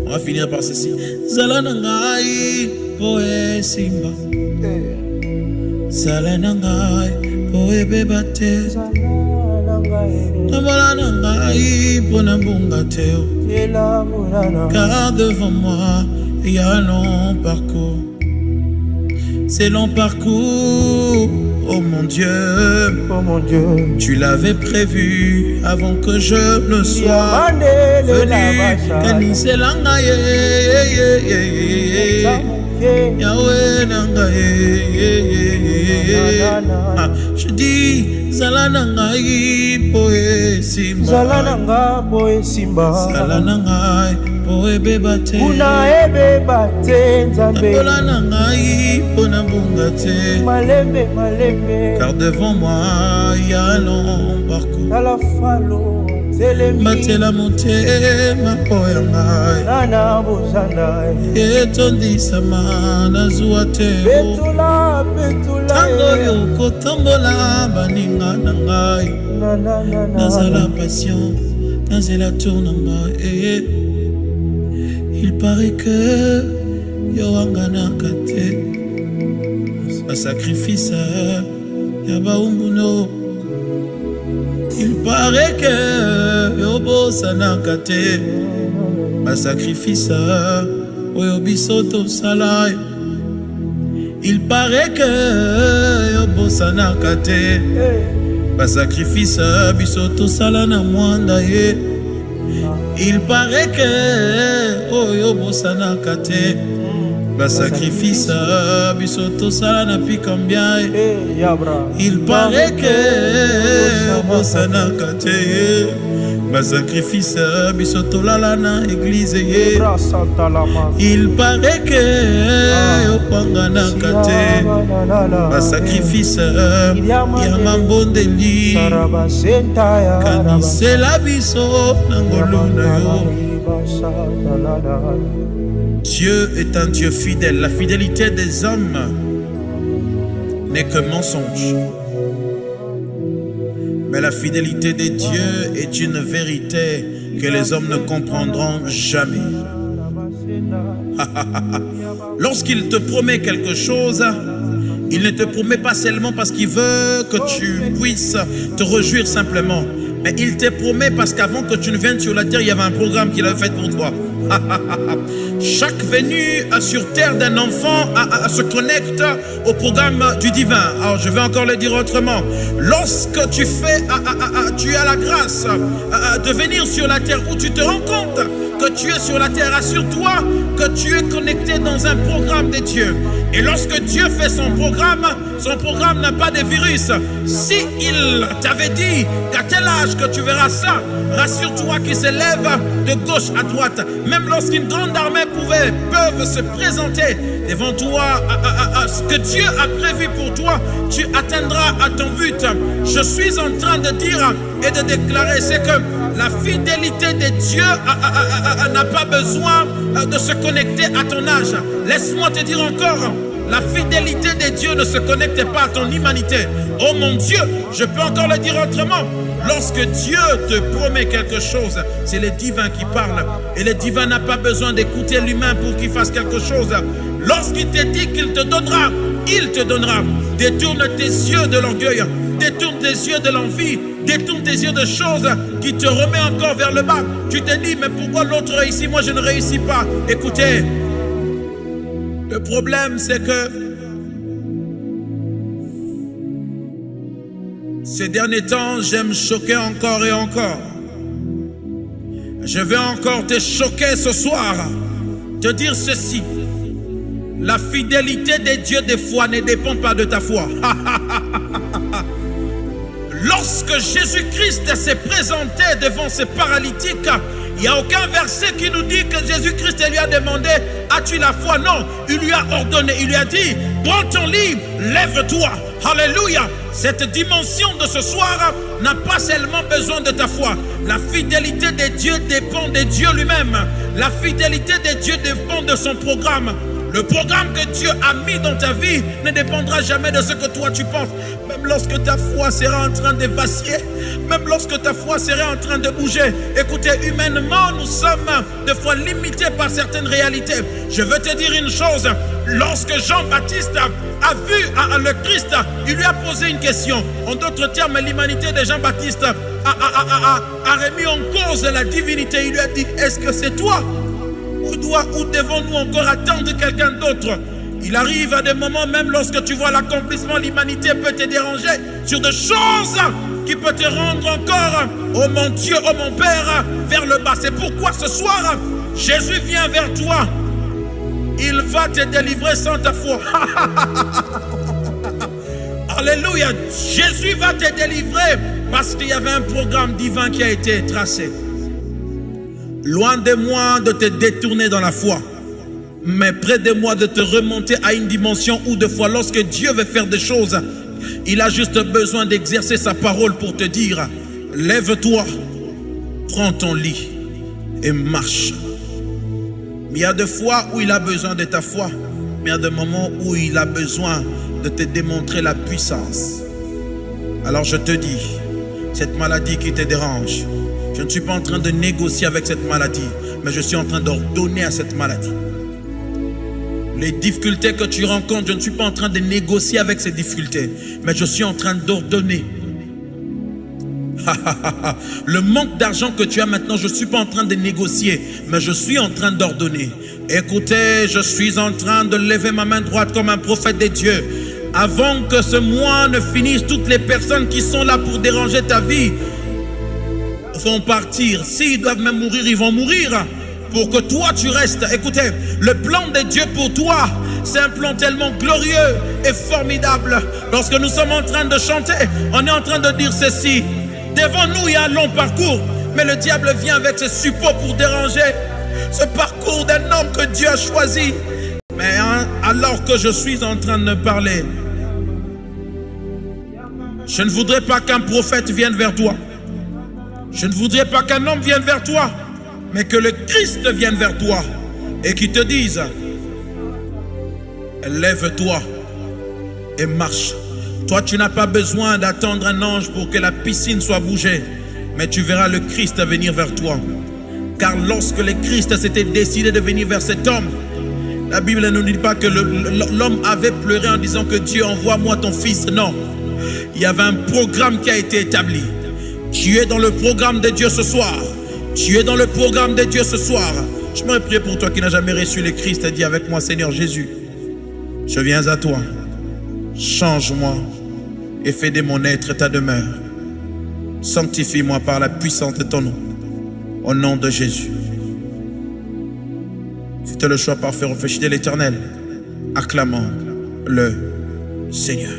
On va finir par ceci. Zalanangai, poe simba. Zalanangai, poe bebate. Zalanangai, ponambungateo. Car devant moi, il y a un long parcours. C'est long parcours, oh mon Dieu, tu l'avais prévu avant que je ne sois venu. Je dis, Zalanangai, poe simba. Zalanangai, simba. Zalanangai, poe bebate. Una ebebate, nzambe. Zalanangai, ponambungate. Malembe, malembe. Car devant moi, il y a un long parcours. Ala falo, telemi. Matela monte, ma poyangai. Nana bozandai. Etondi sama na zuate. Betula, betula. Tango yoko tombola baninga nangai. Nazala passion, nazela tournanga. Il paraît que Yoangana kate. Un sacrifice Yaba umbuno. Il paraît que Yobo sanakate. Un sacrifice Oyobisoto salai. Il paraît que Yobo sanakate. Un sacrifice Bisoto salana mwanda ye. Il paraît que Oyobo sanakate. Ba sacrifice bisoto sala na pikambia. Il paraît que Bosana kate. Ba sacrifice bisoto lala na église. Il paraît que Opangana kate. Ba sacrifice Yamambondeli. Kanise la biso nangoluna yo. Dieu est un Dieu fidèle. La fidélité des hommes n'est que mensonge. Mais la fidélité de Dieu est une vérité que les hommes ne comprendront jamais. Lorsqu'il te promet quelque chose, il ne te promet pas seulement parce qu'il veut que tu puisses te réjouir simplement. Mais il te promet parce qu'avant que tu ne viennes sur la terre, il y avait un programme qu'il avait fait pour toi. Chaque venue sur terre d'un enfant se connecte au programme du divin. Alors je vais encore le dire autrement. Lorsque tu as la grâce de venir sur la terre, où tu te rends compte que tu es sur la terre, assure-toi que tu es connecté dans un programme de Dieu. Et lorsque Dieu fait son programme n'a pas de virus. Si il t'avait dit qu'à tel âge que tu verras ça, rassure-toi qu'il s'élève de gauche à droite. Même lorsqu'une grande armée peuvent se présenter devant toi, ce que Dieu a prévu pour toi, tu atteindras à ton but. Je suis en train de dire et de déclarer, c'est que la fidélité de Dieu n'a pas besoin de se connecter à ton âge. Laisse-moi te dire encore, la fidélité de Dieu ne se connecte pas à ton humanité. Oh mon Dieu, je peux encore le dire autrement. Lorsque Dieu te promet quelque chose, c'est le divin qui parle. Et le divin n'a pas besoin d'écouter l'humain pour qu'il fasse quelque chose. Lorsqu'il te dit qu'il te donnera, il te donnera. Détourne tes yeux de l'orgueil, détourne tes yeux de l'envie, détourne tes yeux de choses qui te remet encore vers le bas. Tu te dis, mais pourquoi l'autre réussit, moi je ne réussis pas? Écoutez, le problème c'est que ces derniers temps, j'aime choquer encore et encore. Je vais encore te choquer ce soir, te dire ceci. La fidélité de Dieu des fois ne dépend pas de ta foi. Lorsque Jésus-Christ s'est présenté devant ces paralytiques, il n'y a aucun verset qui nous dit que Jésus-Christ lui a demandé, as-tu la foi? Non, il lui a ordonné, il lui a dit, prends ton lit, lève-toi. Alléluia. Cette dimension de ce soir n'a pas seulement besoin de ta foi. La fidélité de Dieu dépend de Dieu lui-même. La fidélité de Dieu dépend de son programme. Le programme que Dieu a mis dans ta vie ne dépendra jamais de ce que toi tu penses. Même lorsque ta foi sera en train de vaciller, même lorsque ta foi sera en train de bouger. Écoutez, humainement, nous sommes des fois limités par certaines réalités. Je veux te dire une chose. Lorsque Jean-Baptiste a vu le Christ, il lui a posé une question. En d'autres termes, l'humanité de Jean-Baptiste a remis en cause la divinité. Il lui a dit, est-ce que c'est toi? Ou devons-nous encore attendre quelqu'un d'autre? Il arrive à des moments, même lorsque tu vois l'accomplissement, l'humanité peut te déranger sur des choses qui peuvent te rendre encore, oh mon Dieu, oh mon Père, vers le bas. C'est pourquoi ce soir, Jésus vient vers toi. Il va te délivrer sans ta foi. Alléluia. Jésus va te délivrer parce qu'il y avait un programme divin qui a été tracé. Loin de moi de te détourner dans la foi, mais près de moi de te remonter à une dimension où de foi, lorsque Dieu veut faire des choses, il a juste besoin d'exercer sa parole pour te dire, lève-toi, prends ton lit et marche. Il y a des fois où il a besoin de ta foi, mais il y a des moments où il a besoin de te démontrer la puissance. Alors je te dis, cette maladie qui te dérange, je ne suis pas en train de négocier avec cette maladie, mais je suis en train d'ordonner à cette maladie. Les difficultés que tu rencontres, je ne suis pas en train de négocier avec ces difficultés, mais je suis en train d'ordonner. Le manque d'argent que tu as maintenant, je ne suis pas en train de négocier, mais je suis en train d'ordonner. Écoutez, je suis en train de lever ma main droite comme un prophète de Dieu. Avant que ce mois ne finisse, toutes les personnes qui sont là pour déranger ta vie vont partir. S'ils doivent même mourir, ils vont mourir pour que toi tu restes. Écoutez, le plan de Dieu pour toi, c'est un plan tellement glorieux et formidable. Lorsque nous sommes en train de chanter, on est en train de dire ceci. Devant nous, il y a un long parcours, mais le diable vient avec ses suppôts pour déranger ce parcours d'un homme que Dieu a choisi. Mais alors que je suis en train de parler, je ne voudrais pas qu'un prophète vienne vers toi. Je ne voudrais pas qu'un homme vienne vers toi, mais que le Christ vienne vers toi et qu'il te dise, lève-toi et marche. Toi, tu n'as pas besoin d'attendre un ange pour que la piscine soit bougée, mais tu verras le Christ venir vers toi. Car lorsque le Christ s'était décidé de venir vers cet homme, la Bible ne nous dit pas que l'homme avait pleuré en disant que Dieu, envoie-moi ton fils. Non, il y avait un programme qui a été établi. Tu es dans le programme de Dieu ce soir. Tu es dans le programme de Dieu ce soir. Je me prie pour toi qui n'as jamais reçu le Christ. Dis avec moi, Seigneur Jésus, je viens à toi. Change-moi et fais de mon être ta demeure. Sanctifie-moi par la puissance de ton nom. Au nom de Jésus. Si tu as le choix parfait, réfléchis de l'Éternel. Acclamons le Seigneur.